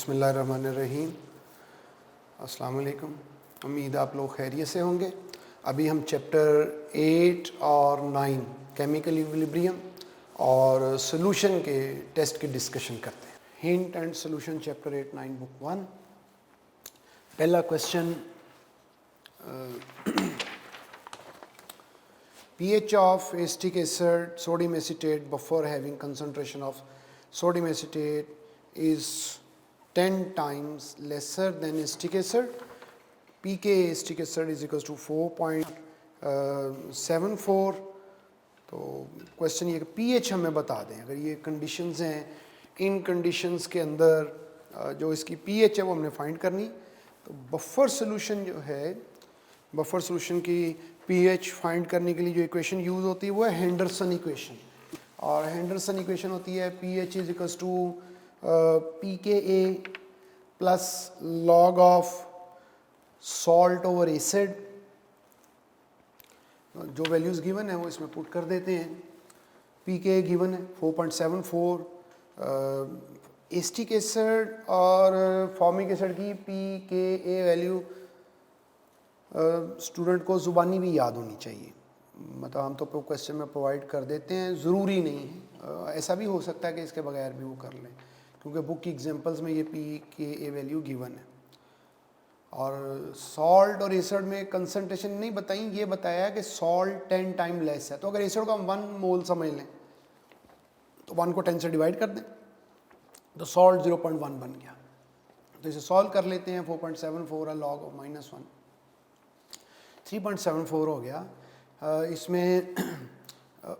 बिस्मिल्लाहिर्रहमानिर्रहीम। अस्सलाम वालेकुम। उम्मीद आप लोग खैरियत से होंगे। अभी हम चैप्टर 8 और 9 केमिकल इक्विलिब्रियम और सॉल्यूशन के टेस्ट की डिस्कशन करते हैं। Hint and solution chapter 8 9 book 1। पहला question, pH of acetic acid sodium acetate buffer having concentration of sodium acetate is 10 times lesser than acetic acid. pK acetic acid is equals to 4.74. तो question ये कि pH हमें बता दें। अगर ये conditions हैं, इन कंडीशंस के अंदर जो इसकी pH है वो हमने फाइंड करनी। तो बफर सोल्यूशन जो है, बफर सोल्यूशन की pH फाइंड करने के लिए जो इक्वेशन यूज़ होती है वो है हेंडरसन इक्वेशन। और हेंडरसन इक्वेशन होती है pH is equals to pKa plus log of salt over acid. जो वैल्यूज़ गिवन है वो इसमें पुट कर देते हैं। pKa गिवन है 4.74, एसिटिक एसिड और फॉर्मिक एसिड की pKa वैल्यू स्टूडेंट को ज़ुबानी भी याद होनी चाहिए। मतलब हम तो क्वेश्चन में प्रोवाइड कर देते हैं, ज़रूरी नहीं है। ऐसा भी हो सकता है कि इसके बगैर भी वो कर लें, क्योंकि बुक की एग्जांपल्स में ये pKa वैल्यू गिवन है। और सॉल्ट और एसिड में कंसंट्रेशन नहीं बताई, ये बताया कि सॉल्ट 10 टाइम लेस है। तो अगर एसिड को हम 1 मोल समझ लें तो 1 को 10 से डिवाइड कर दें तो सॉल्ट 0.1 बन गया। तो इसे सॉल्व कर लेते हैं। 4.74 है लॉग ऑफ -1, 3.74 हो गया। इसमें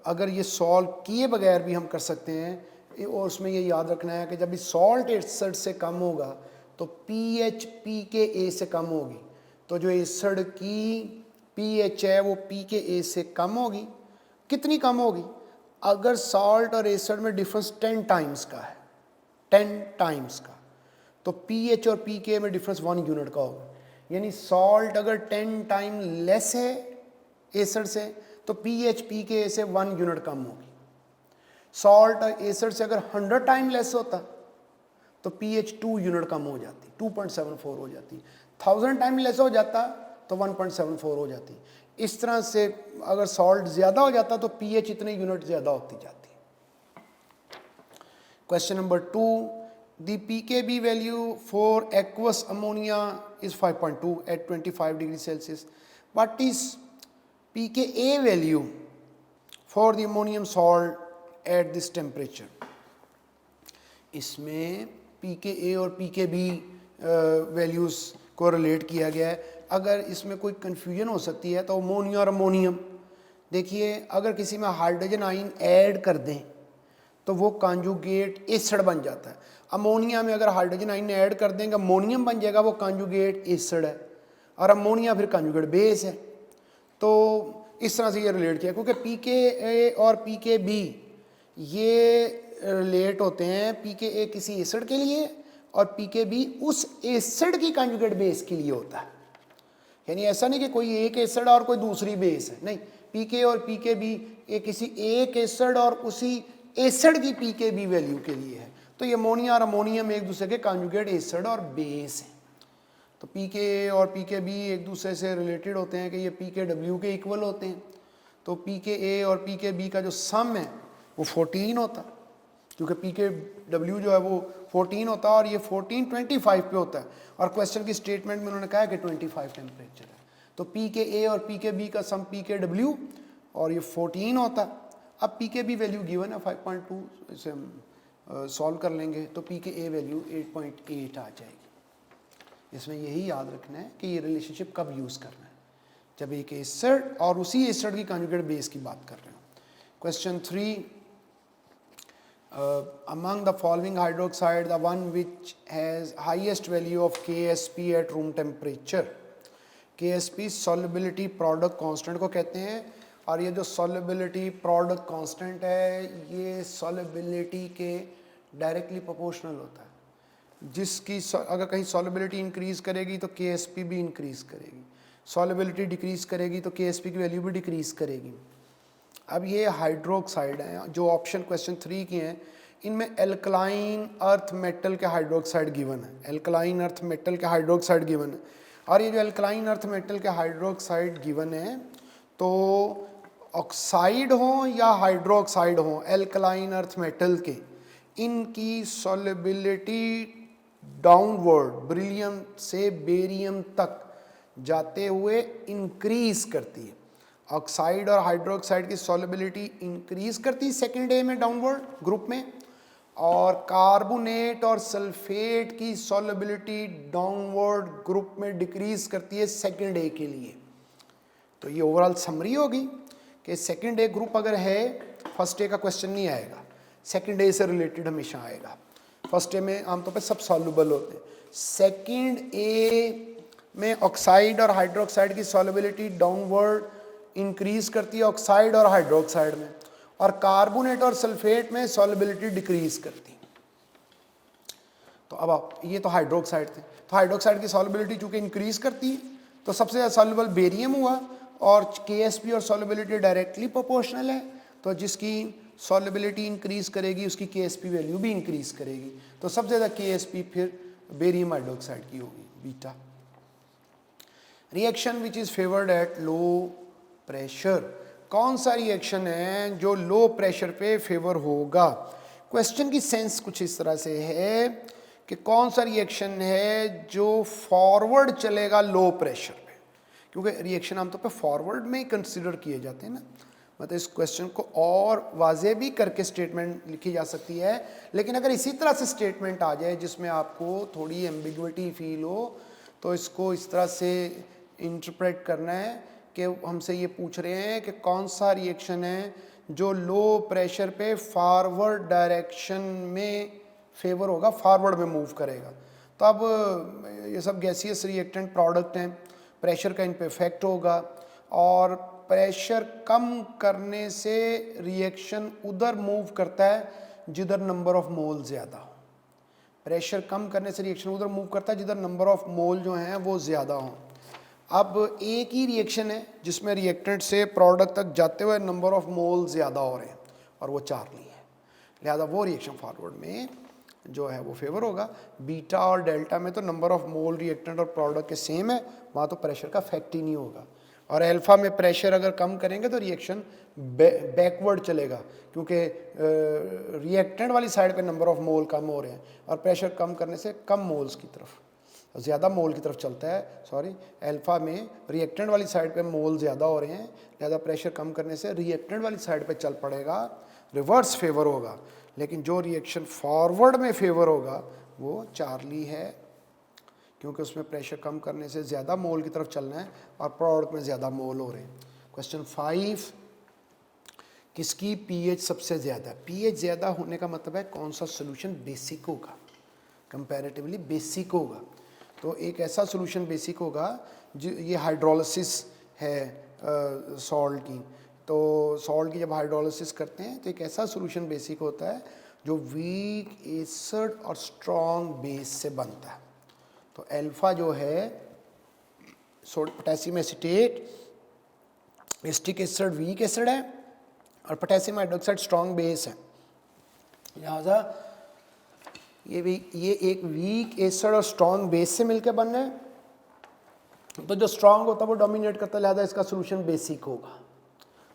अगर ये सॉल्व किए बगैर भी हम कर सकते हैं। और उसमें ये याद रखना है कि जब भी सॉल्ट एसिड से कम होगा तो pH pKa से कम होगी। तो जो एसिड की pH है वो pKa से कम होगी। कितनी कम होगी? अगर सॉल्ट और एसिड में डिफरेंस 10 टाइम्स का है, 10 टाइम्स का, तो pH और pKa में डिफरेंस 1 यूनिट का होगा। यानी सॉल्ट अगर 10 टाइम लेस है एसिड से तो pH pKa से 1 यूनिट कम होगी। सॉल्ट और एसिड से अगर 100 टाइम लेस होता तो pH 2 यूनिट कम हो जाती, 2.74 हो जाती। 1000 टाइम लेस हो जाता तो 1.74 हो जाती। इस तरह से अगर सॉल्ट ज़्यादा हो जाता तो pH इतने यूनिट ज़्यादा होती जाती। Question number 2, the pKb value for aqueous ammonia is 5.2 at 25 degrees Celsius. What is pKa value for the ammonium salt at this temperature? इसमें pKa और pKb वैल्यूज़ को रिलेट किया गया है। अगर इसमें कोई कन्फ्यूजन हो सकती है तो अमोनिया और अमोनियम, देखिए अगर किसी में हाइड्रोजन आयन ऐड कर दें तो वो कॉन्जुगेट एसिड बन जाता है। अमोनिया में अगर हाइड्रोजन आयन ऐड कर देंगे अमोनियम बन जाएगा, वो कॉन्जुगेट एसिड है। और अमोनिया फिर कॉन्जुगेट बेस है। तो इस तरह से ये रिलेट किया, क्योंकि pKa और pKb ये रिलेट होते हैं। pKa किसी एसिड के लिए और pKb उस एसिड की कॉन्जुगेट बेस के लिए होता है। यानी ऐसा नहीं कि कोई एक एसिड और कोई दूसरी बेस है, नहीं। pK और pKb ये किसी एक एसिड और उसी एसिड की pKb वैल्यू के लिए है। तो ये अमोनिया और अमोनियम एक दूसरे के कॉन्जुगेट एसिड और बेस हैं। तो pKa और pKb एक दूसरे से रिलेटेड होते हैं कि ये pKw के इक्वल होते हैं। तो pKa और pKb का जो सम है वो 14 होता, क्योंकि pKw जो है वो 14 होता है और ये 14 25 पे होता है। और क्वेश्चन की स्टेटमेंट में उन्होंने कहा है कि 25 टेम्परेचर है। तो pKa और pKb का सम pKw और ये 14 होता है। अब pKb वैल्यू गिवन है 5.2, इसे हम सॉल्व कर लेंगे तो pKa वैल्यू 8.8 आ जाएगी। इसमें यही याद रखना है कि ये रिलेशनशिप कब यूज़ करना है, जब एक एसिड और उसी एसिड की कॉन्जुगेट बेस की बात कर रहे हो। Question 3, among the following hydroxide the one which has highest value of Ksp at room temperature. Ksp solubility product constant को कहते हैं। और ये जो solubility product constant है ये solubility के डायरेक्टली प्रोपोर्शनल होता है। जिसकी अगर कहीं solubility इंक्रीज़ करेगी तो Ksp भी इंक्रीज़ करेगी, solubility डिक्रीज़ करेगी तो Ksp की वैल्यू भी डिक्रीज़ करेगी। अब ये हाइड्रोक्साइड हैं जो ऑप्शन क्वेश्चन 3 की हैं, इनमें एल्कलाइन अर्थ मेटल के हाइड्रोक्साइड गिवन है, एल्कलाइन अर्थ मेटल के हाइड्रोक्साइड गिवन है। और ये जो एल्कलाइन अर्थ मेटल के हाइड्रोक्साइड गिवन है, तो ऑक्साइड हो या हाइड्रोक्साइड हो एल्कलाइन अर्थ मेटल के, इनकी सॉल्युबिलिटी डाउनवर्ड बेरिलियम से बेरियम तक जाते हुए इंक्रीज करती है। ऑक्साइड और हाइड्रोक्साइड की सॉल्युबिलिटी इंक्रीज करती है सेकेंड डे में डाउनवर्ड ग्रुप में, और कार्बोनेट और सल्फेट की सॉल्युबिलिटी डाउनवर्ड ग्रुप में डिक्रीज करती है सेकेंड डे के लिए। तो ये ओवरऑल समरी होगी कि सेकेंड डे ग्रुप अगर है, फर्स्ट डे का क्वेश्चन नहीं आएगा, सेकेंड डे से रिलेटेड हमेशा आएगा। फर्स्ट डे में आमतौर पे सब सॉल्युबल होते हैं, सेकेंड ए में ऑक्साइड और हाइड्रोक्साइड की सॉल्युबिलिटी डाउनवर्ड इंक्रीज करती है ऑक्साइड और हाइड्रोक्साइड में, और कार्बोनेट और सल्फेट में सॉल्युबिलिटी डिक्रीज करती है। तो अब आप ये तो हाइड्रोक्साइड थे, तो हाइड्रोक्साइड की सॉल्युबिलिटी चूंकि इंक्रीज करती है तो सबसे ज़्यादा सॉल्युबल बेरियम हुआ, और केएसपी और सॉल्युबिलिटी डायरेक्टली प्रोपोर्शनल है, तो जिसकी सॉल्युबिलिटी इंक्रीज करेगी उसकी केएसपी वैल्यू भी इंक्रीज करेगी। तो सबसे ज़्यादा केएसपी फिर बेरियम हाइड्रोक्साइड की होगी, beta. Reaction which is favoured at low pressure, कौन सा रिएक्शन है जो लो प्रेशर पे फेवर होगा? क्वेश्चन की सेंस कुछ इस तरह से है कि कौन सा रिएक्शन है जो फॉरवर्ड चलेगा लो प्रेशर पे, क्योंकि रिएक्शन आमतौर पे फॉरवर्ड में ही कंसिडर किए जाते हैं ना। मतलब इस क्वेश्चन को और वाजे भी करके स्टेटमेंट लिखी जा सकती है, लेकिन अगर इसी तरह से स्टेटमेंट आ जाए जिसमें आपको थोड़ी एम्बिग्विटी फील हो, तो इसको इस तरह से इंटरप्रेट करना है कि हमसे ये पूछ रहे हैं कि कौन सा रिएक्शन है जो लो प्रेशर पे फॉरवर्ड डायरेक्शन में फेवर होगा, फॉरवर्ड में मूव करेगा। तो अब ये सब गैसियस रिएक्टेंट प्रोडक्ट हैं, प्रेशर का इन पे इफेक्ट होगा, और प्रेशर कम करने से रिएक्शन उधर मूव करता है जिधर नंबर ऑफ मोल ज़्यादा हो। प्रेशर कम करने से रिएक्शन उधर मूव करता है जिधर नंबर ऑफ मोल जो हैं वो ज़्यादा हों। अब एक ही रिएक्शन है जिसमें रिएक्टेंट से प्रोडक्ट तक जाते हुए नंबर ऑफ मोल ज़्यादा हो रहे हैं, और वो चार्ली है, लिहाजा वो रिएक्शन फॉरवर्ड में जो है वो फेवर होगा। बीटा और डेल्टा में तो नंबर ऑफ मोल रिएक्टेंट और प्रोडक्ट के सेम है, वहाँ तो प्रेशर का फैक्ट ही नहीं होगा। और अल्फा में प्रेशर अगर कम करेंगे तो रिएक्शन बैकवर्ड चलेगा, क्योंकि रिएक्टेंट वाली साइड पे नंबर ऑफ मोल कम हो रहे हैं, और प्रेशर कम करने से कम मोल्स की तरफ, ज़्यादा मोल की तरफ चलता है। सॉरी, अल्फा में रिएक्टेंट वाली साइड पे मोल ज़्यादा हो रहे हैं, लिहाजा प्रेशर कम करने से रिएक्टेंट वाली साइड पे चल पड़ेगा, रिवर्स फेवर होगा। लेकिन जो रिएक्शन फॉरवर्ड में फेवर होगा वो चार्ली है, क्योंकि उसमें प्रेशर कम करने से ज़्यादा मोल की तरफ चलना है और प्रोडक्ट में ज़्यादा मोल हो रहे हैं। क्वेश्चन 5, किसकी पीएच सबसे ज़्यादा? पीएच ज़्यादा होने का मतलब है कौन सा सोल्यूशन बेसिक होगा, कंपैरेटिवली बेसिक होगा। तो एक ऐसा सोल्यूशन बेसिक होगा जो, ये हाइड्रोलिसिस है सॉल्ट की, तो सॉल्ट की जब हाइड्रोलिसिस करते हैं तो एक ऐसा सोल्यूशन बेसिक होता है जो वीक एसिड और स्ट्रॉन्ग बेस से बनता है। तो अल्फा जो है potassium acetate, acetic acid weak acid है, और पोटेशियम हाइड्रोक्साइड स्ट्रॉन्ग बेस है, लिहाजा ये एक वीक एसिड और स्ट्रॉन्ग बेस से मिलकर बन रहे हैं। तो जो स्ट्रॉन्ग होता है वो डोमिनेट करता है, लिहाजा इसका सोल्यूशन बेसिक होगा।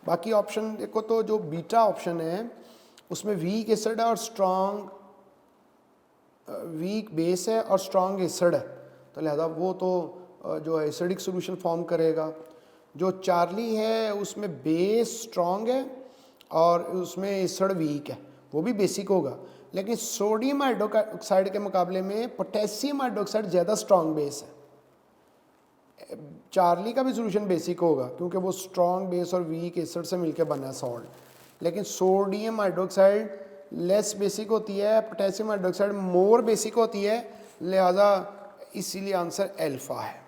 बाकी ऑप्शन देखो तो जो बीटा ऑप्शन है उसमें वीक एसिड है और स्ट्रॉन्ग, वीक बेस है और स्ट्रॉन्ग एसिड है, तो लिहाजा वो तो जो एसिडिक सोल्यूशन फॉर्म करेगा। जो चार्ली है उसमें बेस स्ट्रॉन्ग है और उसमें एसिड वीक है, वो भी बेसिक होगा। लेकिन सोडियम हाइड्रोक्साइड के मुकाबले में पोटेशियम हाइड्रोक्साइड ज़्यादा स्ट्रॉन्ग बेस है। चार्ली का भी सोल्यूशन बेसिक होगा क्योंकि वो स्ट्रॉन्ग बेस और वीक एसिड से मिलकर बना है सॉल्ट, लेकिन सोडियम हाइड्रोक्साइड लेस बेसिक होती है, पोटेशियम हाइड्रोक्साइड मोर बेसिक होती है, लिहाजा इसीलिए आंसर अल्फा है।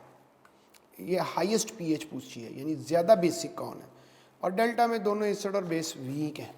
ये हाईएस्ट पीएच पूछी है, यानी ज़्यादा बेसिक कौन है, और डेल्टा में दोनों एसिड और बेस वीक हैं।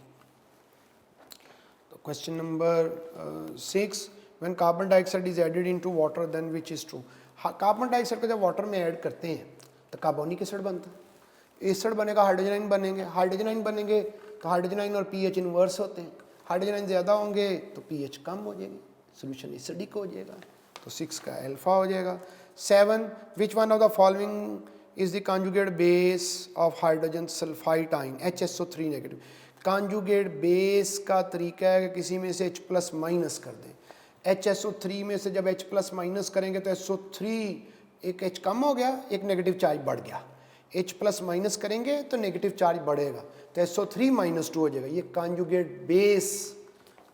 तो question number 6, when carbon dioxide is added into water then which is true? Carbon dioxide को जब वाटर में ऐड करते हैं तो कार्बोनिक एसिड बनता है, एसिड बनेगा हाइड्रोजन आयन बनेंगे, हाइड्रोजन आयन बनेंगे तो हाइड्रोजन आयन और पीएच इनवर्स होते हैं, हाइड्रोजन आयन ज़्यादा होंगे तो pH कम हो जाएगी, सोल्यूशन एसिडिक हो जाएगा, तो 6 का अल्फा हो जाएगा। 7 which one of the following is the conjugate base of hydrogen sulphide ion HSO3 negative. Conjugate base का तरीका है कि किसी में से H प्लस माइनस कर दें। HSO3 में से जब H प्लस माइनस करेंगे तो SO3 एक H कम हो गया, एक नेगेटिव चार्ज बढ़ गया। H प्लस माइनस करेंगे तो नेगेटिव चार्ज बढ़ेगा, तो SO3 -2 हो जाएगा। ये कॉन्जुगेट बेस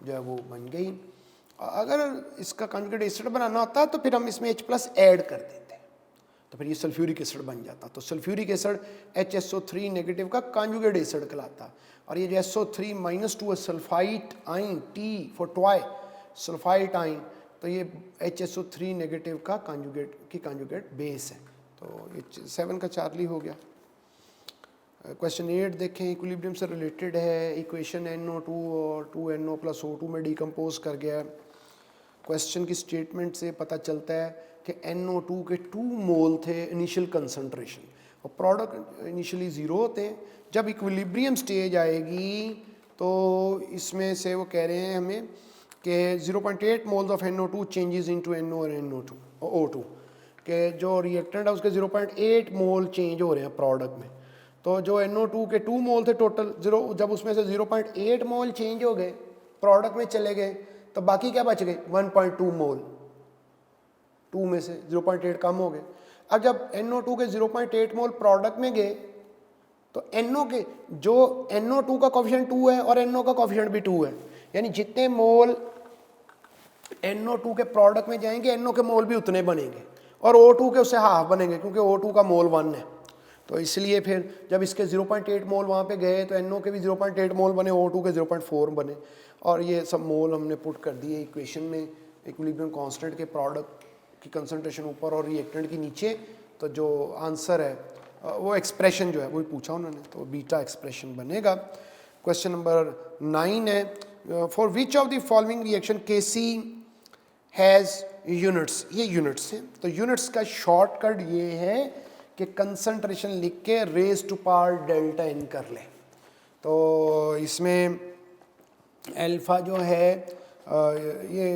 जो है वो बन गई। अगर इसका कॉन्जुगेट एसिड बनाना होता तो फिर हम इसमें H प्लस ऐड कर देते, तो फिर ये सल्फ्यूरिक एसिड बन जाता। तो सल्फ्यूरिक एसिड HSO3 नेगेटिव का कॉन्जुगेट एसिड कहलाता। और ये जो SO3 -2 sulphide ion, T for toy, sulphide ion, तो ये HSO3 नेगेटिव का कॉन्जुगेट बेस है। तो ये 7 का चार्ली हो गया। क्वेश्चन 8 देखें, इक्विलिब्रियम से रिलेटेड है। इक्वेशन NO2 और 2NO + O2 में डिकम्पोज कर गया है। क्वेश्चन की स्टेटमेंट से पता चलता है कि NO2 के 2 मोल थे इनिशियल कंसंट्रेशन, और प्रोडक्ट इनिशियली 0 होते हैं। जब इक्विलिब्रियम स्टेज आएगी तो इसमें से वो कह रहे हैं हमें कि 0.8 moles of NO2 changes into NO और NO2 और O2, कि जो रिएक्टेंट है उसके 0.8 मोल चेंज हो रहे हैं प्रोडक्ट में। तो जो NO2 के 2 मोल थे टोटल, जब उसमें से 0.8 मोल चेंज हो गए, प्रोडक्ट में चले गए, तो बाकी क्या बच गए? 1.2 मोल। 2 में से 0.8 कम हो गए। अब जब NO2 के 0.8 मोल प्रोडक्ट में गए तो NO2 का कोफिशिएंट 2 है और NO का कोफिशिएंट भी 2 है, यानी जितने मोल NO2 के प्रोडक्ट में जाएंगे NO के मोल भी उतने बनेंगे, और O2 के उससे हाफ बनेंगे, क्योंकि O2 का मोल 1 है। तो इसलिए फिर जब इसके 0.8 मोल वहाँ पे गए तो NO के भी 0.8 मोल बने, O2 के 0.4 बने, और ये सब मोल हमने पुट कर दिए इक्वेशन में। इक्विलिब्रियम कांस्टेंट के प्रोडक्ट की कंसंट्रेशन ऊपर और रिएक्टेंट की नीचे, तो जो आंसर है वो एक्सप्रेशन जो है वही पूछा उन्होंने, तो बीटा एक्सप्रेशन बनेगा। क्वेश्चन नंबर 9 है, for which of the following reaction Kc has units. ये यूनिट्स हैं, तो यूनिट्स का शॉर्टकट ये है कि कंसंट्रेशन लिख के raise to power delta n कर ले। तो इसमें अल्फ़ा जो है ये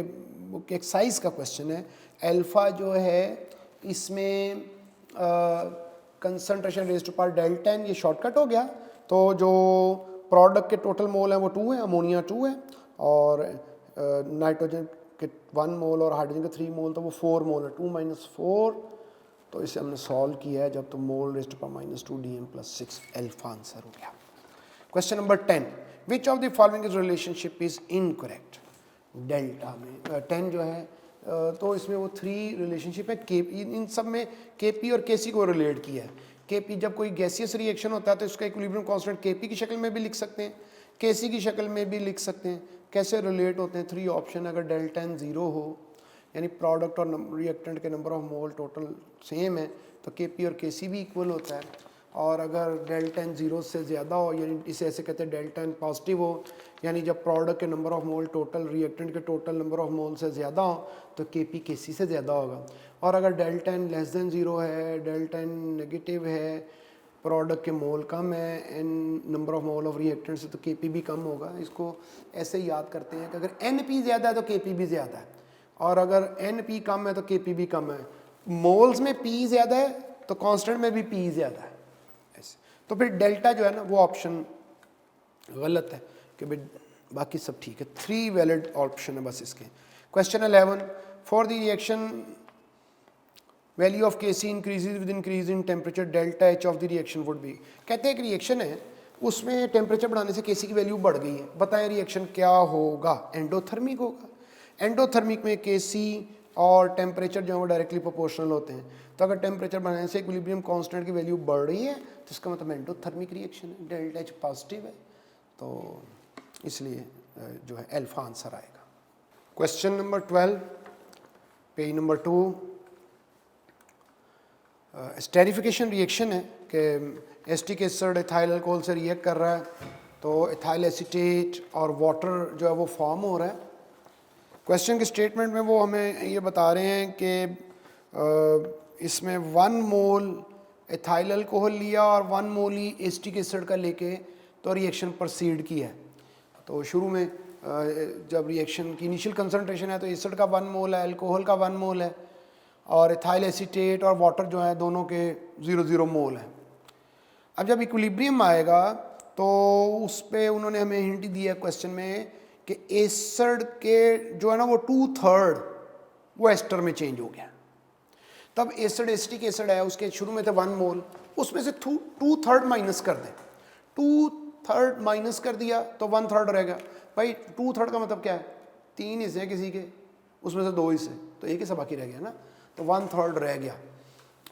एक्सरसाइज का क्वेश्चन है। अल्फ़ा जो है इसमें concentration raise to power delta n, ये शॉर्टकट हो गया। तो जो प्रोडक्ट के टोटल मोल है वो 2 है, अमोनिया 2 है, और नाइट्रोजन के 1 मोल और हाइड्रोजन के 3 मोल, तो वो 4 मोल है, 2 - 4। तो इसे हमने सॉल्व किया है जब, तो mole raise to power -2 Dm + 6 alpha answer हो गया। Question number 10, which of the following is relationship is incorrect. Delta में 10 जो है तो इसमें वो 3 रिलेशनशिप है। इन सब में Kp और Kc को रिलेट किया है। Kp जब कोई गैसियस रिएक्शन होता है तो इसका इक्विलिब्रियम कांस्टेंट Kp की शक्ल में भी लिख सकते हैं, Kc की शक्ल में भी लिख सकते हैं। कैसे रिलेट होते हैं? 3 ऑप्शन। अगर डेल्टा n 0 हो, यानी प्रोडक्ट और रिएक्टेंट के number of mole total same है, तो Kp और Kc भी इक्वल होता है। और अगर डेल्टा n 0 से ज़्यादा हो, यानी इसे ऐसे कहते हैं डेल्टा n पॉजिटिव हो, यानी जब प्रोडक्ट के number of mole total reactant के टोटल नंबर ऑफ मोल से ज़्यादा हो, तो Kp Kc से ज़्यादा होगा। और अगर डेल्टा n <0 है, डेल्टा n नेगेटिव है, प्रोडक्ट के मोल कम है n number of mole of reactant से, तो Kp भी कम होगा। इसको ऐसे ही याद करते हैं कि अगर Np ज़्यादा है तो Kp भी ज़्यादा है, और अगर Np कम है तो Kp भी कम है। मोल्स में P ज़्यादा है तो कांस्टेंट में भी P ज़्यादा है, ऐसे। तो फिर डेल्टा जो है ना वो ऑप्शन गलत है, कि भाई बाकी सब ठीक है। 3 वैलिड ऑप्शन है बस इसके। Question 11, for the reaction value of Kc increases with increase in temperature, delta H of the reaction would be. कहते हैं एक रिएक्शन है, उसमें टेम्परेचर बढ़ाने से Kc की वैल्यू बढ़ गई है, बताएं रिएक्शन क्या होगा? एंडोथर्मिक होगा। एंडोथर्मिक में Kc और टेम्परेचर जो है वो डायरेक्टली प्रोपोर्शनल होते हैं। तो अगर टेम्परेचर बढ़ाने से इक्विलिब्रियम कांस्टेंट की वैल्यू बढ़ रही है तो इसका मतलब एंडोथर्मिक रिएक्शन है, डेल्टा H पॉजिटिव है, तो इसलिए जो है अल्फा आंसर आएगा। Question number 12, page number 2, esterification reaction है कि एसिटिक एसिड एथाइल अल्कोहल से रिएक्ट कर रहा है, तो एथाइल एसीटेट और वाटर जो है वो फॉर्म हो रहा है। क्वेश्चन के स्टेटमेंट में वो हमें ये बता रहे हैं कि इसमें 1 मोल एथाइल अल्कोहल लिया और 1 मोल ही एसिटिक एसिड का लेके तो रिएक्शन प्रोसीड की है। तो शुरू में जब रिएक्शन की इनिशियल कंसंट्रेशन है तो एसिड का 1 मोल है, अल्कोहल का 1 मोल है, और इथाइल एसीटेट और वाटर जो है दोनों के 0.0 मोल है। अब जब इक्विलिब्रियम आएगा तो उस पर उन्होंने हमें हिंट दिया क्वेश्चन में कि एसिड के जो है ना वो 2/3 वो एस्टर में चेंज हो गया। तब एसिड एसिटिक एसिड है, उसके शुरू में थे 1 मोल, उसमें से 2/3 माइनस कर दें, 2/3 माइनस कर दिया तो 1/3 रहेगा। भाई 2/3 का मतलब क्या है, 3 हिस्से हैं किसी के, उसमें से 2 हिस्से, तो एक हिस्सा बाकी रह गया ना, तो 1/3 रह गया।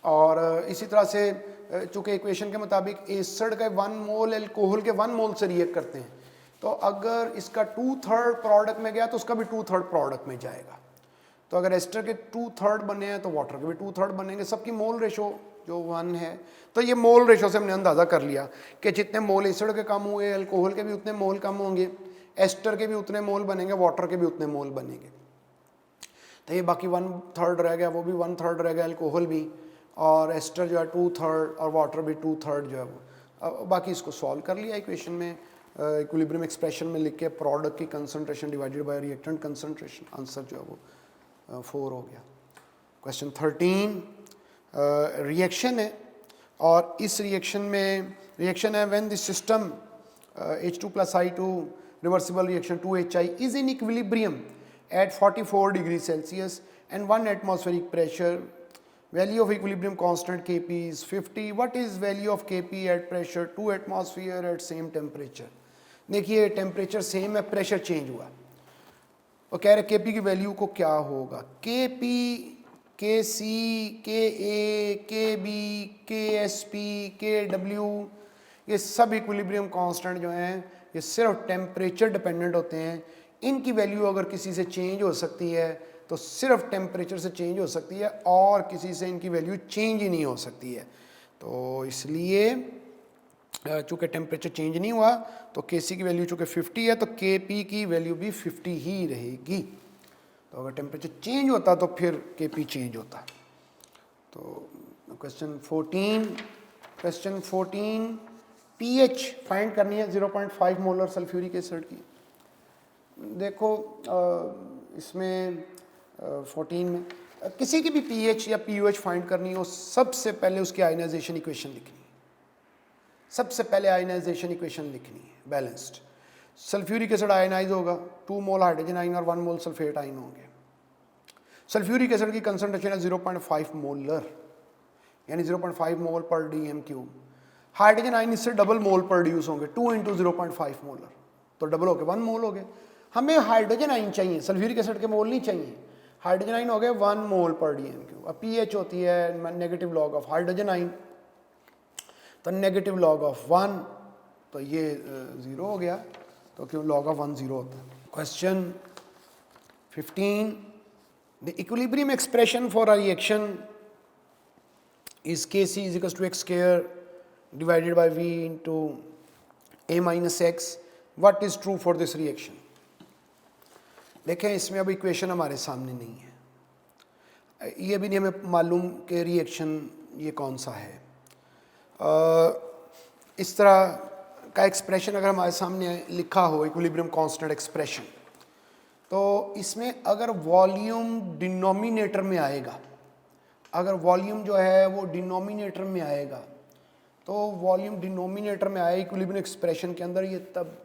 और इसी तरह से चूँकि इक्वेशन के मुताबिक एसिड का 1 मोल अल्कोहल के 1 मोल से रिएक्ट करते हैं, तो अगर इसका 2/3 प्रोडक्ट में गया तो उसका भी 2/3 प्रोडक्ट में जाएगा। तो अगर एस्टर के 2/3 बने हैं तो वाटर के भी 2/3 बनेंगे। सबकी मोल रेशो जो 1 है, तो ये मोल रेशो से हमने अंदाज़ा कर लिया कि जितने मोल एसिड के कम हुए, अल्कोहल के भी उतने मोल कम होंगे, एस्टर के भी उतने मोल बनेंगे, वाटर के भी उतने मोल बनेंगे। तो ये बाकी 1/3 रह गया, वो भी 1/3 रह गया, अल्कोहल भी, और एस्टर जो है 2/3 और वाटर भी 2/3 जो है वो। बाकी इसको सॉल्व कर लिया इक्वेशन में, इक्विलिब्रियम एक्सप्रेशन में लिख के प्रोडक्ट की concentration divided by reactant concentration, answer जो है वो 4 हो गया। क्वेश्चन 13 रिएक्शन है, और इस रिएक्शन में रिएक्शन है when this system H2+I2 reversible reaction 2HI is in equilibrium at 44 degrees Celsius and 1 atmospheric pressure. Value of equilibrium constant Kp is 50. What is value of Kp at pressure 2 atmosphere at same temperature? देखिए temperature same है, pressure change हुआ, और कह रहे Kp की value को क्या होगा। Kp, Kc, Ka, Kb, Ksp, Kw, ये सब इक्विलिब्रियम कांस्टेंट जो हैं ये सिर्फ टेम्परेचर डिपेंडेंट होते हैं। इनकी वैल्यू अगर किसी से चेंज हो सकती है तो सिर्फ टेम्परेचर से चेंज हो सकती है, और किसी से इनकी वैल्यू चेंज ही नहीं हो सकती है। तो इसलिए चूँकि टेम्परेचर चेंज नहीं हुआ तो Kc की वैल्यू चूँकि 50 है तो Kp की वैल्यू भी 50 ही रहेगी। तो अगर टेम्परेचर चेंज होता तो फिर Kp चेंज होता। तो क्वेश्चन 14 pH फाइंड करनी है 0.5 मोलर सल्फ्यूरिक एसिड की। देखो इसमें 14 में किसी की भी pH या pOH फाइंड करनी हो, सबसे पहले उसकी आयनाइजेशन इक्वेशन लिखनी है, सबसे पहले आयनाइजेशन इक्वेशन लिखनी है बैलेंस्ड। सल्फ्यूरिक एसिड आयनाइज होगा, 2 मोल हाइड्रोजन आयन और 1 मोल सल्फेट आयन होंगे। सल्फ्यूरिक एसिड की कंसंट्रेशन है 0.5 मोलर, यानी 0.5 मोल पर dm³। हाइड्रोजन आयन इससे डबल मोल प्रोड्यूस होंगे, 2 × 0.5 मोलर, तो डबल हो गए 1 मोल हो गए। हमें हाइड्रोजन आयन चाहिए, सल्फ्यूरिक एसिड के मोल नहीं चाहिए। हाइड्रोजन आयन हो गए 1 मोल पर dm³। अब pH होती है negative log of hydrogen ion, तो नेगेटिव लॉग ऑफ 1, तो ये 0 हो गया, तो क्यों लॉग ऑफ 1 0 होता है। Question 15 the equilibrium expression for a reaction is Kc is equals to x square divided by V into a minus x. What is true for this reaction? देखें इसमें अब इक्वेशन हमारे सामने नहीं है, ये भी नहीं हमें मालूम कि रिएक्शन ये कौन सा है। इस तरह का एक्सप्रेशन अगर हमारे सामने लिखा हो इक्विलिब्रियम कांस्टेंट एक्सप्रेशन, तो इसमें अगर वॉल्यूम डिनोमिनेटर में आएगा, अगर वॉल्यूम जो है वो डिनोमिनेटर में आएगा, तो वॉल्यूम डिनोमिनेटर में आए इक्विलिब्रियम एक्सप्रेशन के अंदर, ये तब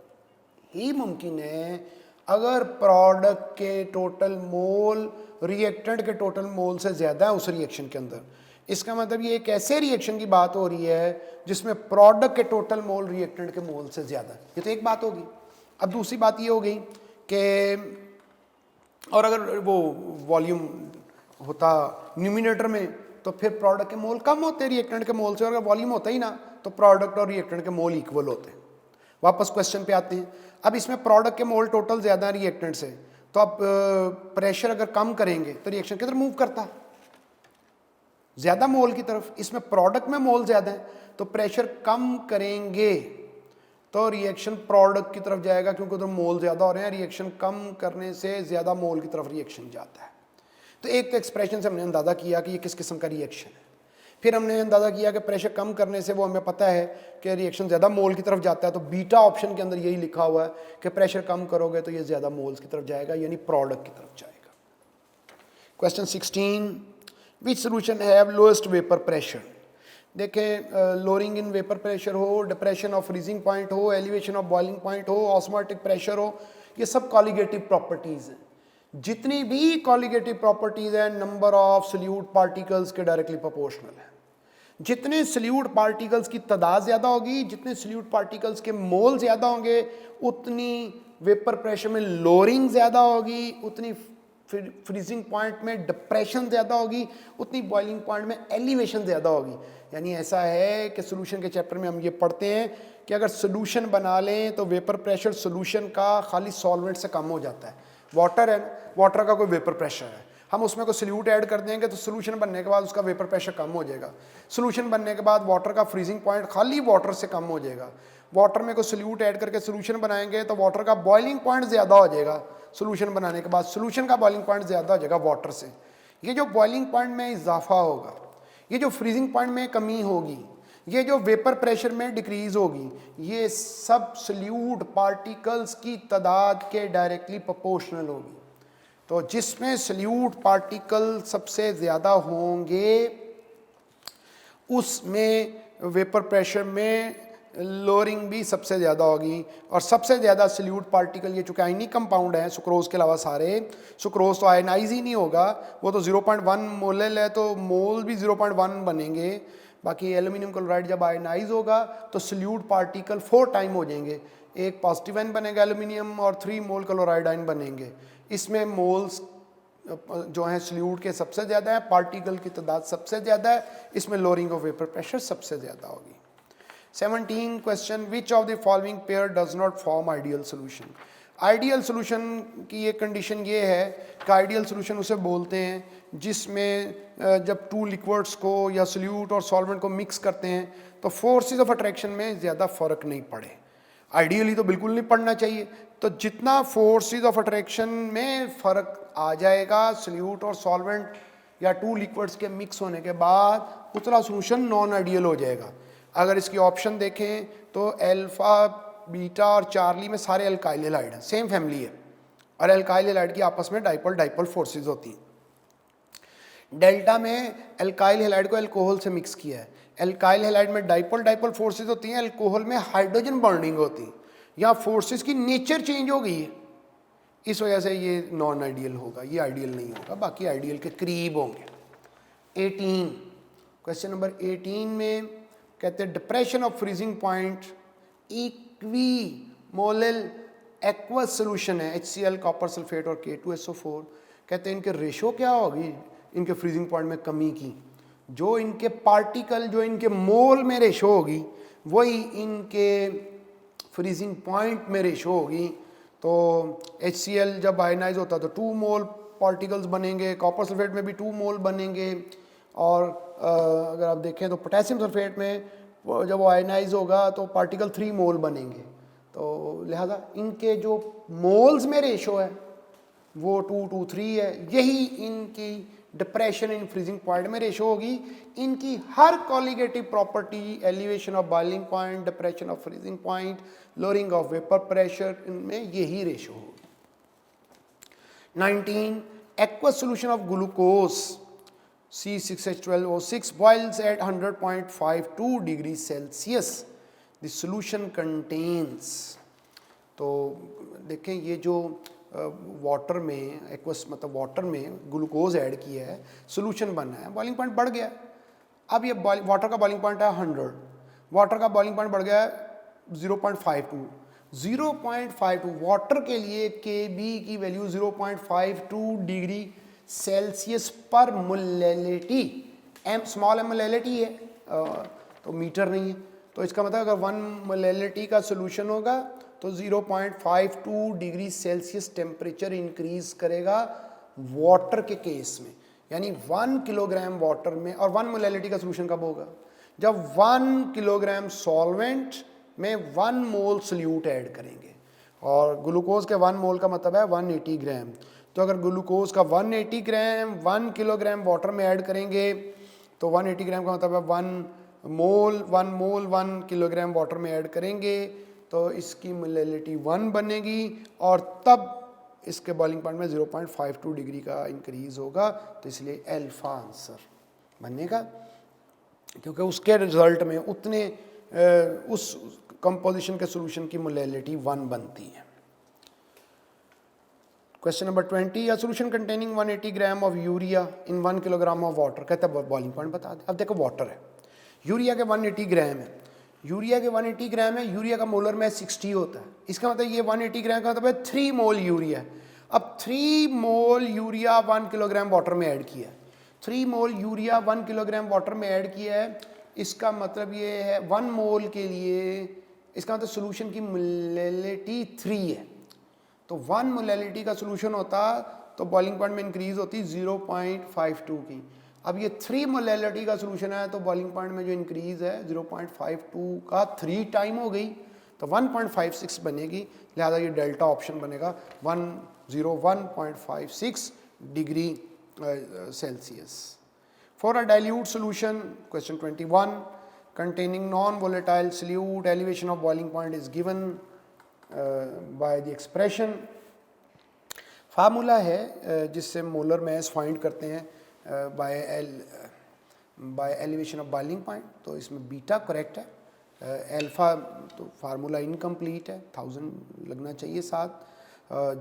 ही मुमकिन है अगर प्रोडक्ट के टोटल मोल रिएक्टेंट के टोटल मोल से ज़्यादा है उस रिएक्शन के अंदर। इसका मतलब ये एक ऐसे रिएक्शन की बात हो रही है जिसमें प्रोडक्ट के टोटल मोल रिएक्टेंट के मोल से ज़्यादा है। ये तो एक बात होगी। अब दूसरी बात ये हो गई कि और अगर वो वॉल्यूम होता न्यूमिनेटर में तो फिर प्रोडक्ट के मोल कम होते रिएक्टेंट के मोल से, और अगर वॉल्यूम होता ही ना तो प्रोडक्ट और रिएक्टेंट के मोल इक्वल होते। वापस क्वेश्चन पे आते हैं। अब इसमें प्रोडक्ट के मोल टोटल ज़्यादा है रिएक्टेंट से, तो अब प्रेशर अगर कम करेंगे तो रिएक्शन किधर मूव करता है, ज़्यादा मोल की तरफ। इसमें प्रोडक्ट में मोल ज़्यादा है तो प्रेशर कम करेंगे तो रिएक्शन प्रोडक्ट की तरफ जाएगा, क्योंकि उधर मोल ज़्यादा हो रहे हैं। रिएक्शन कम करने से ज़्यादा मोल की तरफ रिएक्शन जाता है। तो एक तो एक्सप्रेशन से हमने अंदाज़ा किया कि ये किस किस्म का रिएक्शन है। फिर हमने अंदाज़ा किया कि प्रेशर कम करने से वो हमें पता है कि रिएक्शन ज़्यादा मोल की तरफ जाता है, तो बीटा ऑप्शन के अंदर यही लिखा हुआ है कि प्रेशर कम करोगे तो ये ज़्यादा मोल्स की तरफ जाएगा, यानी प्रोडक्ट की तरफ जाएगा। Question 16, which solution have lowest vapour pressure. देखें, लोअरिंग इन वेपर प्रेशर हो, डिप्रेशन ऑफ फ्रीजिंग पॉइंट हो, एलिवेशन ऑफ बॉइलिंग पॉइंट हो, ऑस्मोटिक प्रेशर हो, ये सब कॉलिगेटिव प्रॉपर्टीज़ हैं। जितनी भी कॉलिगेटिव प्रॉपर्टीज़ हैं नंबर ऑफ सल्यूट पार्टिकल्स के डायरेक्टली प्रोपोर्शनल है। जितने सल्यूट पार्टिकल्स की तादाद ज़्यादा होगी, जितने सल्यूट पार्टिकल्स के मोल ज़्यादा होंगे, उतनी वेपर प्रेशर में लोअरिंग ज़्यादा होगी, उतनी फ्रीजिंग पॉइंट में डिप्रेशन ज़्यादा होगी, उतनी बॉइलिंग पॉइंट में एलिवेशन ज़्यादा होगी। यानी ऐसा है कि सोल्यूशन के चैप्टर में हम ये पढ़ते हैं कि अगर सोल्यूशन बना लें तो वेपर प्रेशर सोल्यूशन का खाली सॉल्वेंट से कम हो जाता है। वाटर है, वाटर का कोई वेपर प्रेशर है, हम उसमें कोई सल्यूट ऐड कर देंगे तो सोल्यूशन बनने के बाद उसका वेपर प्रेशर कम हो जाएगा। सोल्यूशन बनने के बाद वाटर का फ्रीजिंग पॉइंट खाली वाटर से कम हो जाएगा। वाटर में कोई सल्यूट ऐड करके सोल्यूशन बनाएंगे तो वाटर का बॉइलिंग पॉइंट ज़्यादा हो जाएगा। सोल्यूशन बनाने के बाद सोल्यूशन का बॉइलिंग पॉइंट ज़्यादा हो जाएगा वाटर से। ये जो बॉइलिंग पॉइंट में इजाफा होगा, ये जो फ्रीजिंग पॉइंट में कमी होगी, ये जो वेपर प्रेशर में डिक्रीज होगी, ये सब सल्यूट पार्टिकल्स की तादाद के डायरेक्टली प्रोपोर्शनल होगी। तो जिसमें सल्यूट पार्टिकल सबसे ज़्यादा होंगे उसमें वेपर प्रेशर में लोअरिंग भी सबसे ज़्यादा होगी। और सबसे ज़्यादा सल्यूट पार्टिकल, ये चूँकि आयनिक कंपाउंड है सुक्रोज के अलावा सारे, सुक्रोज तो आयनाइज ही नहीं होगा, वो तो 0.1 मोलल है तो मोल भी 0.1 बनेंगे। बाकी एल्यूमिनियम क्लोराइड जब आयनाइज होगा तो सल्यूट पार्टिकल 4 टाइम हो जाएंगे, एक पॉजिटिव आयन बनेगा एल्यूमिनियम और 3 मोल क्लोराइड आयन बनेंगे। इसमें मोल्स जो हैं सल्यूट के सबसे ज़्यादा है, पार्टिकल की तादाद सबसे ज़्यादा है, इसमें लोअरिंग ऑफ वेपर प्रेशर सबसे ज़्यादा होगी। 17 question, which of the following pair does not form ideal solution. Ideal solution की एक कंडीशन ये है कि आइडियल सोल्यूशन उसे बोलते हैं जिसमें जब 2 लिक्विड्स को या सल्यूट और सॉल्वेंट को मिक्स करते हैं तो फोर्सेस ऑफ अट्रैक्शन में ज़्यादा फ़र्क नहीं पड़े। आइडियली तो बिल्कुल नहीं पड़ना चाहिए, तो जितना फोर्सेस ऑफ अट्रैक्शन में फ़र्क आ जाएगा सल्यूट और सॉल्वेंट या 2 लिक्विड्स के मिक्स होने के बाद, उतना सोल्यूशन नॉन आइडियल हो जाएगा। अगर इसकी ऑप्शन देखें तो अल्फा, बीटा और चार्ली में सारे अल्काइल हैलाइड हैं, सेम फैमिली है, और अल्काइल हैलाइड की आपस में डाइपोल डाइपोल फोर्सेस होती हैं। डेल्टा में अल्काइल हैलाइड को अल्कोहल से मिक्स किया है, अल्काइल हैलाइड में डाइपोल डाइपोल फोर्सेस होती हैं, अल्कोहल में हाइड्रोजन बॉन्डिंग होती है। यहाँ फोर्सेस की नेचर चेंज हो गई है, इस वजह से ये नॉन आइडियल होगा, ये आइडियल नहीं होगा, बाकी आइडियल के करीब होंगे। 18 क्वेश्चन नंबर 18 में कहते हैं depression of freezing point equi molal aqueous solution है HCl कॉपर सल्फेट और K2SO4, कहते हैं इनके रेशो क्या होगी इनके फ्रीजिंग पॉइंट में कमी की। जो इनके पार्टिकल, जो इनके मोल में रेशो होगी वही इनके फ्रीजिंग पॉइंट में रेशो होगी। तो HCl जब आयनाइज होता है तो 2 मोल पार्टिकल्स बनेंगे, कॉपर सल्फेट में भी 2 मोल बनेंगे, और अगर आप देखें तो पोटेशियम सल्फेट में जब वो आयनाइज होगा तो पार्टिकल 3 मोल बनेंगे। तो लिहाजा इनके जो मोल्स में रेशो है वो 2:3 है, यही इनकी डिप्रेशन इन फ्रीजिंग पॉइंट में रेशो होगी। इनकी हर colligative property, elevation of boiling point, depression of freezing point, lowering of vapour pressure, इनमें यही रेशो होगी। 19 aqueous solution of glucose C6H12O6 boils at 100.52 degree Celsius, the solution contains. तो देखें ये जो वाटर में एक्वस मतलब वाटर में ग्लूकोज ऐड किया है, सोल्यूशन बना है, बॉइलिंग पॉइंट बढ़ गया। अब ये वाटर का बॉइलिंग पॉइंट है 100, वाटर का बॉइलिंग पॉइंट बढ़ गया 0.52। 0.52 वाटर के लिए Kb की वैल्यू 0.52 डिग्री सेल्सियस पर molality, M small M molality है तो मीटर नहीं है, तो इसका मतलब अगर 1 मोलैलिटी का सोल्यूशन होगा तो 0.52 डिग्री सेल्सियस टेम्परेचर इंक्रीज करेगा वाटर के केस में। यानी 1 किलोग्राम वाटर में, और 1 मोलैलिटी का सोल्यूशन कब होगा जब 1 किलोग्राम सॉल्वेंट में 1 मोल सल्यूट ऐड करेंगे, और ग्लूकोज के 1 मोल का मतलब है 180 ग्राम। तो अगर ग्लूकोज का 180 ग्राम 1 किलोग्राम वाटर में ऐड करेंगे तो 180 ग्राम का मतलब है 1 किलोग्राम वाटर में ऐड करेंगे तो इसकी मोलैलिटी 1 बनेगी और तब इसके बॉइलिंग पॉइंट में 0.52 डिग्री का इंक्रीज होगा, तो इसलिए अल्फा आंसर बनेगा, क्योंकि उसके रिजल्ट में उतने उस कंपोजिशन के सॉल्यूशन की मोलैलिटी 1 बनती है। Question number 20, a solution containing 180 gram of urea in 1 kilogram of water, कहता है बॉइलिंग पॉइंट बता दे। अब देखो वाटर है, यूरिया के 180 ग्राम है, यूरिया के 180 ग्राम है, यूरिया का मोलर में 60 होता है, इसका मतलब ये 180 ग्राम का मतलब है 3 मोल यूरिया। अब 3 मोल यूरिया 1 किलोग्राम वाटर में ऐड किया है, 3 मोल यूरिया 1 किलोग्राम वाटर में ऐड किया है, इसका मतलब ये है 1 मोल के लिए, इसका मतलब सोल्यूशन की मोलैलिटी 3 है, तो 1 मोलैलिटी का सोल्यूशन होता तो बॉइलिंग पॉइंट में इंक्रीज होती 0.52 की। अब ये 3 मोलैलिटी का सोल्यूशन है तो बॉइलिंग पॉइंट में जो इंक्रीज है 0.52 का 3 टाइम हो गई, तो 1.56 बनेगी, लिहाजा ये डेल्टा ऑप्शन बनेगा 101.56 degree Celsius. For a dilute solution, question 21, containing non-volatile solute, elevation of boiling point is given by the expression। Formula है जिससे मोलर मैस फाइंड करते हैं by elevation of boiling point, तो इसमें बीटा करेक्ट है, alpha तो formula incomplete है, 1000 लगना चाहिए साथ।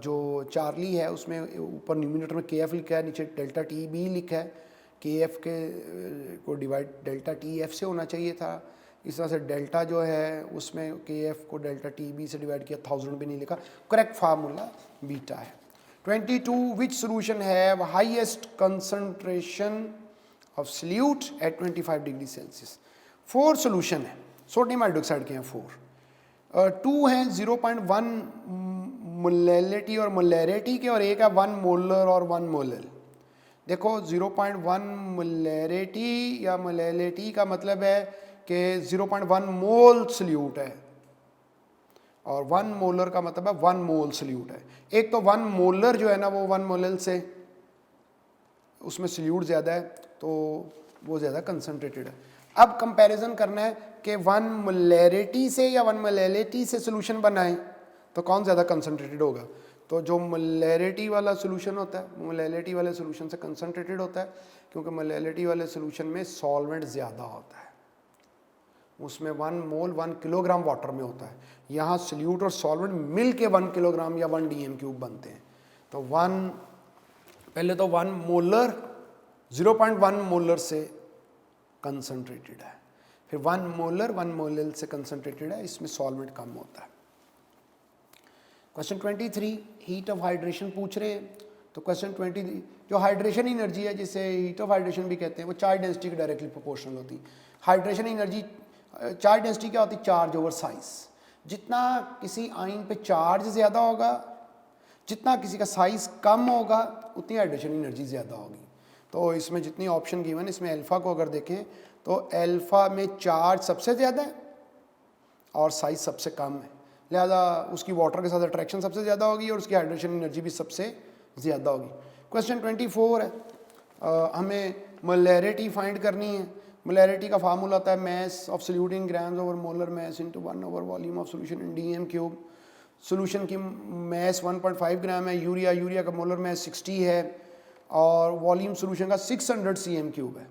जो चार्ली है उसमें ऊपर न्यूमिनेटर में के एफ लिखा है, नीचे डेल्टा टी बी लिखा है, के एफ के को डिवाइड डेल्टा टी एफ से होना चाहिए था, इस तरह से डेल्टा जो है उसमें के एफ को डेल्टा टी बी से डिवाइड किया, 1000 भी नहीं लिखा, करेक्ट फार्मूला बीटा है। 22, which solution have highest concentration of solute at 25 degree Celsius. 4 solution है, सोडियम हाइड्रोक्साइड के हैं 4, 2 हैं 0.1 मोलैलिटी और मोलैरिटी के, और एक है 1 मोलर और 1 मोलर। देखो 0.1 मोलैरिटी या मोलैलिटी का मतलब है कि 0.1 मोल सल्यूट है, और 1 मोलर का मतलब है 1 मोल सल्यूट है। एक तो 1 मोलर जो है ना वो 1 मोलर से उसमें सल्यूट ज़्यादा है तो वो ज़्यादा कंसनट्रेटेड है। अब कंपैरिजन करना है कि 1 मोलैरिटी से या 1 मोलैलिटी से सॉल्यूशन बनाएं तो कौन ज़्यादा कंसनट्रेटेड होगा, तो जो मोलैरिटी वाला सॉल्यूशन होता है मोलैलिटी वाले सॉल्यूशन से कंसनट्रेटेड होता है, क्योंकि मोलैलिटी वाले सॉल्यूशन में सॉल्वेंट ज़्यादा होता है, उसमें 1 मोल 1 किलोग्राम वाटर में होता है, यहाँ सल्यूट और सॉल्वेंट मिल के 1 किलोग्राम या 1 DM³ बनते हैं। तो पहले तो 1 मोलर 0.1 मोलर से कंसनट्रेटेड है, फिर 1 मोलर 1 मोलर से कंसनट्रेटेड है, इसमें सॉल्वेंट कम होता है। क्वेश्चन 23, हीट ऑफ हाइड्रेशन पूछ रहे हैं, तो क्वेश्चन 23 जो हाइड्रेशन एनर्जी है जिसे हीट ऑफ हाइड्रेशन भी कहते हैं वो चार्ज डेंसिटी की डायरेक्टली प्रोपोर्शनल होती है। हाइड्रेशन एनर्जी चार्ज डेंसिटी क्या होती है, चार्ज ओवर साइज, जितना किसी आयन पे चार्ज ज़्यादा होगा, जितना किसी का साइज कम होगा, उतनी हाइड्रेशन एनर्जी ज़्यादा होगी। तो इसमें जितनी ऑप्शन गिवन, इसमें अल्फ़ा को अगर देखें तो अल्फ़ा में चार्ज सबसे ज़्यादा है और साइज सबसे कम है, लिहाजा उसकी वाटर के साथ अट्रैक्शन सबसे ज़्यादा होगी और उसकी हाइड्रेशन एनर्जी भी सबसे ज़्यादा होगी। क्वेश्चन 24 है, हमें मोलैरिटी फाइंड करनी है। मोलैरिटी का फार्मूला होता है mass of solute in grams over molar mass into 1 over volume of solution in DM³। Solution की मैस 1.5 ग्राम है, यूरिया का मोलर मैस 60 है और वॉल्यूम सॉल्यूशन का 600 cm³ है,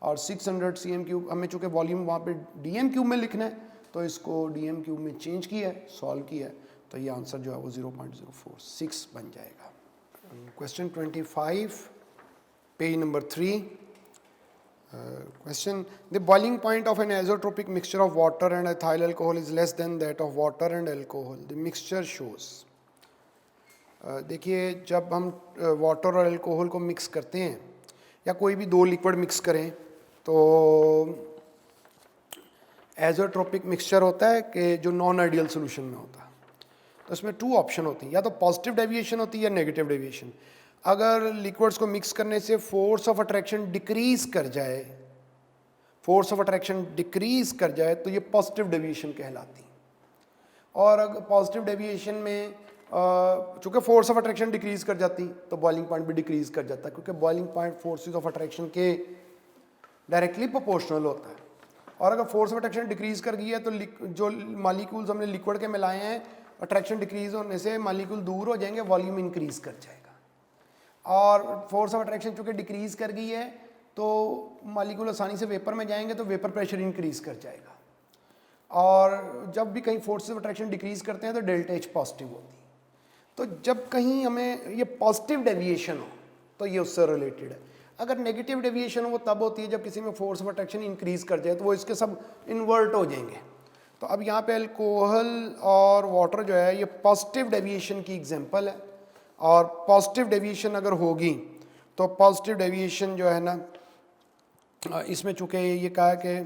और 600 cm³ हमें चूँकि वॉल्यूम वहाँ पे DM³ में लिखना है तो इसको DM³ में चेंज किया है, सॉल्व किया है, तो ये आंसर जो है वो 0.046 बन जाएगा। Question 25, page number 3, question, the boiling point of an azeotropic mixture of water and ethyl alcohol is less than that of water and alcohol, the mixture shows। देखिए जब हम वाटर और अल्कोहल को मिक्स करते हैं या कोई भी 2 लिक्विड मिक्स करें तो एज़ोट्रोपिक मिक्सचर होता है कि जो नॉन आइडियल सोल्यूशन में होता है, तो इसमें 2 ऑप्शन होती हैं, या तो पॉजिटिव डेविएशन होती है या नेगेटिव डेविएशन। अगर लिक्विड्स को मिक्स करने से फोर्स ऑफ अट्रैक्शन डिक्रीज कर जाए, फोर्स ऑफ अट्रैक्शन डिक्रीज कर जाए तो ये पॉजिटिव डेविएशन कहलाती है। और अगर पॉजिटिव डेविएशन में चूँकि फोर्स ऑफ अट्रैक्शन डिक्रीज कर जाती तो बॉइलिंग पॉइंट भी डिक्रीज कर जाता, क्योंकि boiling point forces of attraction के डायरेक्टली प्रोपोर्शनल होता है। और अगर फोर्स ऑफ अट्रैक्शन डिक्रीज कर गई है तो जो मालिक्यूल्स हमने लिक्विड के मिलाए हैं, अट्रैक्शन डिक्रीज होने से मालिक्यूल दूर हो जाएंगे, वॉल्यूम इंक्रीज कर जाएगा। और फोर्स ऑफ अट्रैक्शन चूँकि डिक्रीज कर गई है तो मालिक्यूल आसानी से वेपर में जाएंगे, तो वेपर प्रेशर इंक्रीज कर जाएगा। और जब भी कहीं फोर्स ऑफ अट्रैक्शन डिक्रीज करते हैं तो डेल्टा एच पॉजिटिव होती है। तो जब कहीं हमें ये पॉजिटिव डेविएशन हो तो ये उससे रिलेटेड है। अगर नेगेटिव डेविएशन हो वो तब होती है जब किसी में फोर्स ऑफ अट्रैक्शन इंक्रीज कर जाए, तो वो इसके सब इन्वर्ट हो जाएंगे। तो अब यहाँ पे अल्कोहल और वाटर जो है ये पॉजिटिव डेविएशन की एग्जांपल है। और पॉजिटिव डेविएशन अगर होगी तो पॉजिटिव डेविएशन जो है ना, इसमें चूँकि ये कहा कि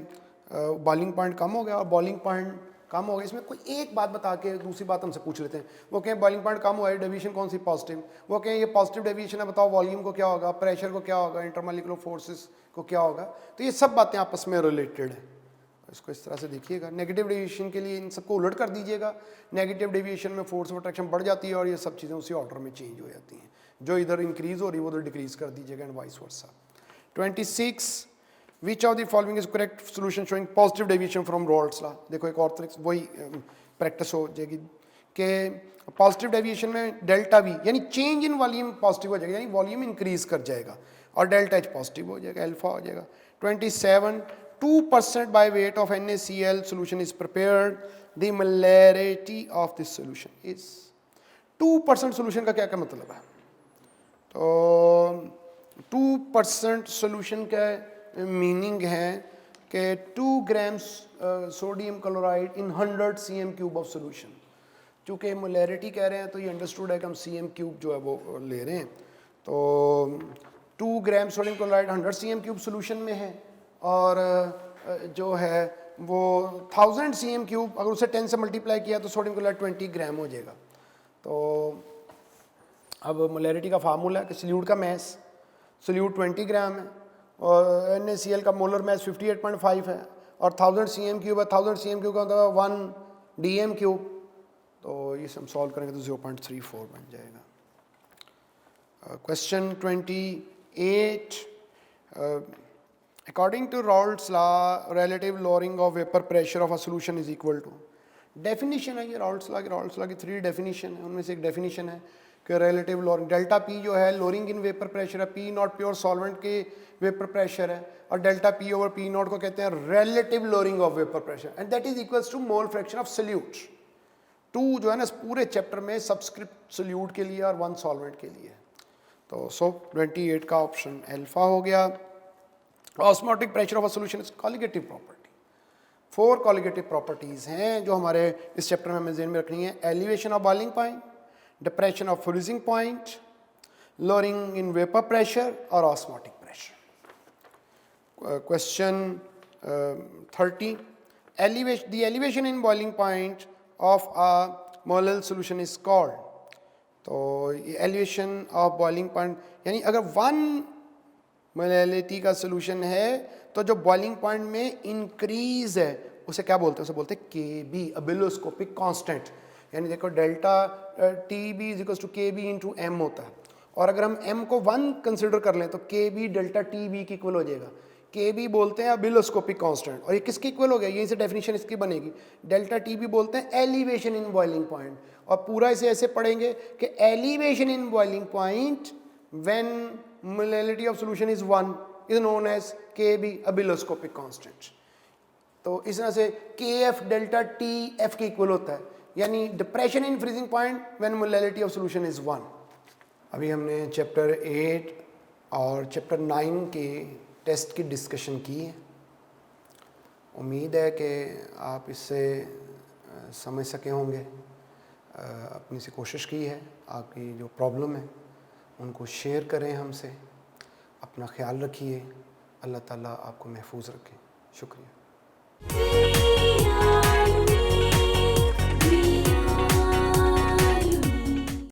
बॉइलिंग पॉइंट कम हो गया और बॉइलिंग पॉइंट कम हो गया, इसमें कोई एक बात बता के दूसरी बात हमसे पूछ लेते हैं। वो कहें बॉइलिंग पॉइंट कम हुआ है, डेविएशन कौन सी पॉजिटिव, वो कहें ये पॉजिटिव डेविएशन है, बताओ वॉल्यूम को क्या होगा, प्रेशर को क्या होगा, इंटरमॉलिक्यूलर फोर्सेस को क्या होगा। तो ये सब बातें आपस में रिलेटेड है। इसको इस तरह से देखिएगा। नेगेटिव डेविएशन के लिए इन सबको उलट कर दीजिएगा। नेगेटिव डेविएशन में फोर्स ऑफ अट्रैक्शन बढ़ जाती है और ये सब चीज़ें उसी ऑर्डर में चेंज हो जाती हैं। जो इधर इंक्रीज हो रही है वो उधर डिक्रीज कर दीजिएगा, and vice versa. 26 which of the following is correct solution showing positive deviation from Raoult's law. देखो एक और वही प्रैक्टिस हो जाएगी कि पॉजिटिव डेविएशन में डेल्टा वी यानी चेंज इन वॉल्यूम पॉजिटिव हो जाएगा, यानी वॉल्यूम इंक्रीज कर जाएगा, और डेल्टा एच पॉजिटिव हो जाएगा, अल्फा हो जाएगा। 27 2% by weight of NaCl solution is prepared, the molarity of this solution is 2%। solution का क्या क्या मतलब है? तो 2% solution का मीनिंग है कि 2 grams sodium chloride in 100 cm³ of solution. चूँकि मोलैरिटी कह रहे हैं तो ये अंडरस्टूड है कि हम cm³ जो है वो ले रहे हैं। तो 2 gram sodium chloride 100 cm³ solution में है, और जो है वो 1000 cm³ अगर उसे 10 से मल्टीप्लाई किया तो सोडियम क्लोराइड 20 ग्राम हो जाएगा। तो अब मोलैरिटी का फार्मूला है कि सल्यूट का मैस, सल्यूट 20 ग्राम है और NaCl का मोलर मैस 58.5 है, और 1000 cm³ है, 1000 cm³ का मतलब 1 dm³। तो ये हम सॉल्व करेंगे तो 0.34 बन जाएगा। Question 28 according to Raoult's law relative lowering of vapor pressure of a solution is equal to। Definition है ये Raoult's law की 3 डेफिनेशन है, उनमें से एक डेफिनेशन है कि रिलेटिव लोअरिंग डेल्टा पी जो है लोअरिंग इन वेपर प्रेशर है, पी नॉट प्योर सॉल्वेंट के वेपर प्रेशर है, और delta P over P not को कहते हैं relative lowering of vapour pressure, and that is equals to mole fraction of solute. 2 जो है ना इस पूरे चैप्टर में सबस्क्रिप्ट सल्यूट के लिए और 1 सॉल्वेंट के लिए। तो 28 का ऑप्शन अल्फा हो गया। Osmotic pressure of a solution is colligative property. 4 colligative properties हैं जो हमारे इस चैप्टर में हमें ध्यान में रखनी है। Elevation of boiling point, depression of freezing point, lowering in vapour pressure और osmotic pressure. Question 30 the elevation in boiling point of a molal solution is called. तो एलिवेशन ऑफ बॉइलिंग पॉइंट यानी अगर 1 मोलैलिटी का solution है तो जो boiling point में increase है उसे क्या बोलते हैं? उसे बोलते हैं KB, अबिलोस्कोपिक कांस्टेंट। यानी देखो delta TB is equal to KB into M होता है, और अगर हम M को 1 कंसिडर कर लें तो KB डेल्टा TB की इक्वल हो जाएगा। KB बोलते हैं अबिलोस्कोपिक कांस्टेंट, और ये किसकी इक्वल हो गया? यहीं से डेफिनेशन इसकी बनेगी। डेल्टा TB बोलते हैं एलिवेशन इन बॉइलिंग पॉइंट, और पूरा इसे ऐसे पढ़ेंगे कि elevation in boiling point when molality of solution is 1 is known as KB ebullioscopic constant. तो इस तरह से KF डेल्टा TF के इक्वल होता है, यानी depression in freezing point when molality of solution is 1। अभी हमने चैप्टर 8 और चैप्टर 9 के टेस्ट की डिस्कशन की है। उम्मीद है कि आप इससे समझ सके होंगे। अपनी से कोशिश की है। आपकी जो प्रॉब्लम है उनको शेयर करें हमसे। अपना ख्याल रखिए। अल्लाह ताला आपको महफूज रखे। शुक्रिया।